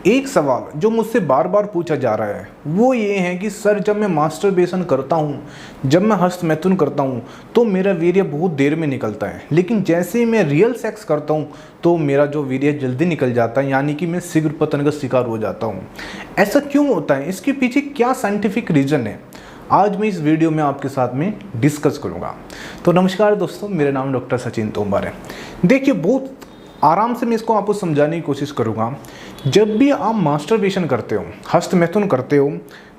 एक सवाल जो मुझसे बार बार पूछा जा रहा है वो ये है कि सर जब मैं मास्टरबेशन करता हूँ, जब मैं हस्तमैथुन करता हूँ तो मेरा वीर्य बहुत देर में निकलता है, लेकिन जैसे ही मैं रियल सेक्स करता हूँ तो मेरा जो वीर्य जल्दी निकल जाता है, यानी कि मैं शीघ्र पतन का शिकार हो जाता हूँ। ऐसा क्यों होता है? इसके पीछे क्या साइंटिफिक रीज़न है? आज मैं इस वीडियो में आपके साथ में डिस्कस करूँगा। तो नमस्कार दोस्तों, मेरा नाम डॉक्टर सचिन तोमर है। देखिए, बहुत आराम से मैं इसको आपको समझाने की कोशिश करूँगा। जब भी आप मास्टरबेशन करते हो, हस्तमैथुन करते हो,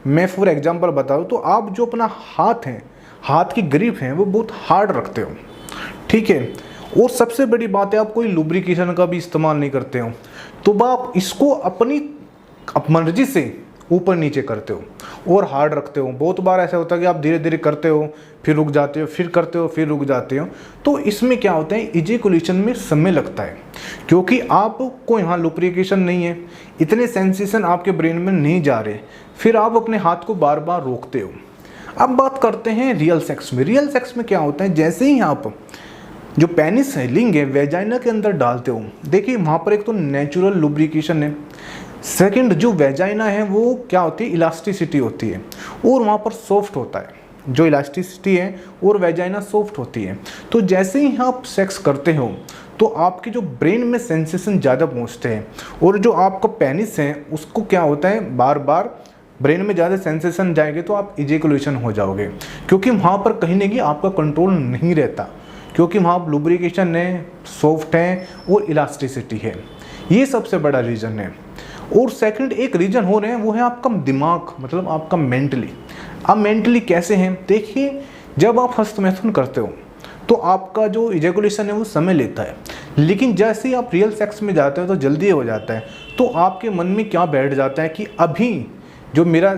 मैं फॉर एग्जांपल बताऊँ तो आप जो अपना हाथ है, हाथ की ग्रिप है वो बहुत हार्ड रखते हो, ठीक है। और सबसे बड़ी बात है, आप कोई लुब्रिकेशन का भी इस्तेमाल नहीं करते हो, तो आप इसको अपनी मर्जी से ऊपर नीचे करते हो और हार्ड रखते हो। बहुत बार ऐसा होता है कि आप धीरे धीरे करते हो, फिर रुक जाते हो, फिर करते हो, फिर रुक जाते हो। तो इसमें क्या होता है, इजैकुलेशन में समय लगता है, क्योंकि आपको यहाँ लुब्रिकेशन नहीं है, इतने सेंसेशन आपके ब्रेन में नहीं जा रहे, फिर आप अपने हाथ को बार बार रोकते हो। अब बात करते हैं रियल सेक्स में। रियल सेक्स में क्या होता है, जैसे ही आप जो पेनिस है, लिंग है, वेजाइना के अंदर डालते हो, देखिए वहाँ पर एक तो नेचुरल लुब्रिकेशन है, सेकंड जो वेजाइना है वो क्या होती है, इलास्टिसिटी होती है और वहाँ पर सॉफ्ट होता है, जो इलास्टिसिटी है और वेजाइना सॉफ्ट होती है। तो जैसे ही आप सेक्स करते हो तो आपके जो ब्रेन में सेंसेशन ज़्यादा पहुँचते हैं और जो आपका पेनिस है उसको क्या होता है, बार बार ब्रेन में ज़्यादा सेंसेशन जाएंगे तो आप इजैकुलेशन हो जाओगे, क्योंकि वहाँ पर कहीं ना कहीं आपका कंट्रोल नहीं रहता, क्योंकि वहाँ लुब्रिकेशन है, सॉफ्ट है और इलास्टिसिटी है। ये सबसे बड़ा रीज़न है। और सेकंड एक रीज़न हो रहे हैं वो है आपका दिमाग, मतलब आपका मेंटली। अब मेंटली कैसे हैं, देखिए जब आप हस्तमैथुन करते हो तो आपका जो इजैकुलेशन है वो समय लेता है, लेकिन जैसे ही आप रियल सेक्स में जाते हो तो जल्दी हो जाता है। तो आपके मन में क्या बैठ जाता है कि अभी जो मेरा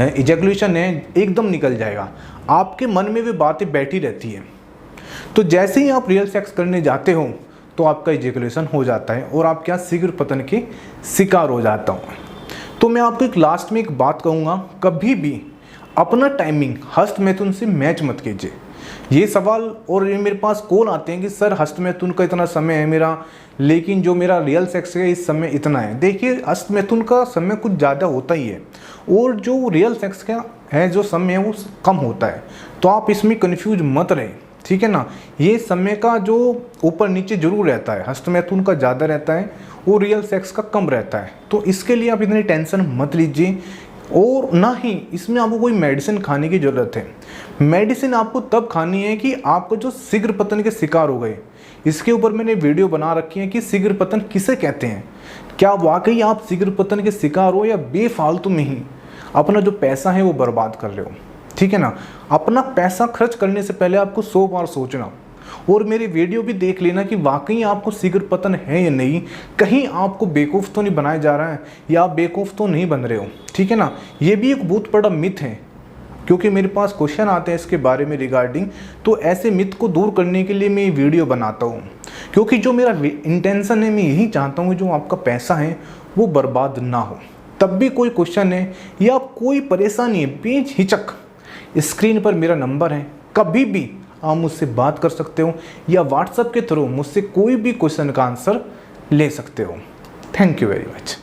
इजैकुलेशन है एकदम निकल जाएगा, आपके मन में भी बातें बैठी रहती है। तो जैसे ही आप रियल सेक्स करने जाते हो तो आपका इजैकुलेशन हो जाता है और आप क्या, शीघ्र पतन के शिकार हो जाता हूँ। तो मैं आपको एक लास्ट में एक बात कहूँगा, कभी भी अपना टाइमिंग हस्तमैथुन से मैच मत कीजिए। ये सवाल और ये मेरे पास कॉल आते हैं कि सर हस्तमैथुन का इतना समय है मेरा, लेकिन जो मेरा रियल सेक्स है इस समय इतना है। देखिए, हस्तमैथुन का समय कुछ ज़्यादा होता ही है और जो रियल सेक्स का है जो समय है वो कम होता है, तो आप इसमें कन्फ्यूज मत रहे, ठीक है ना। ये समय का जो ऊपर नीचे जरूर रहता है, हस्तमैथुन का ज़्यादा रहता है और रियल सेक्स का कम रहता है, तो इसके लिए आप इतनी टेंशन मत लीजिए। और ना ही इसमें आपको कोई मेडिसिन खाने की ज़रूरत है। मेडिसिन आपको तब खानी है कि आपको जो शीघ्र पतन के शिकार हो गए, इसके ऊपर मैंने वीडियो बना रखी है कि शीघ्र पतन किसे कहते हैं, क्या वाकई आप शीघ्र पतन के शिकार हो या बेफालतू में ही अपना जो पैसा है वो बर्बाद कर रहे हो, ठीक है ना। अपना पैसा खर्च करने से पहले आपको 100 बार सोचना और मेरी वीडियो भी देख लेना कि वाकई आपको शीघ्र पतन है या नहीं, कहीं आपको बेवकूफ़ तो नहीं बनाया जा रहा है या आप बेवकूफ़ तो नहीं बन रहे हो, ठीक है ना। ये भी एक बहुत बड़ा मिथ है, क्योंकि मेरे पास क्वेश्चन आते हैं इसके बारे में रिगार्डिंग, तो ऐसे मिथ को दूर करने के लिए मैं ये वीडियो बनाता हूँ, क्योंकि जो मेरा इंटेंशन है मैं यही चाहता हूँ जो आपका पैसा है वो बर्बाद ना हो। तब भी कोई क्वेश्चन है या कोई परेशानी है, बेझिझक स्क्रीन पर मेरा नंबर है, कभी भी आप मुझसे बात कर सकते हो या व्हाट्सएप के थ्रू मुझसे कोई भी क्वेश्चन का आंसर ले सकते हो। Thank you very much.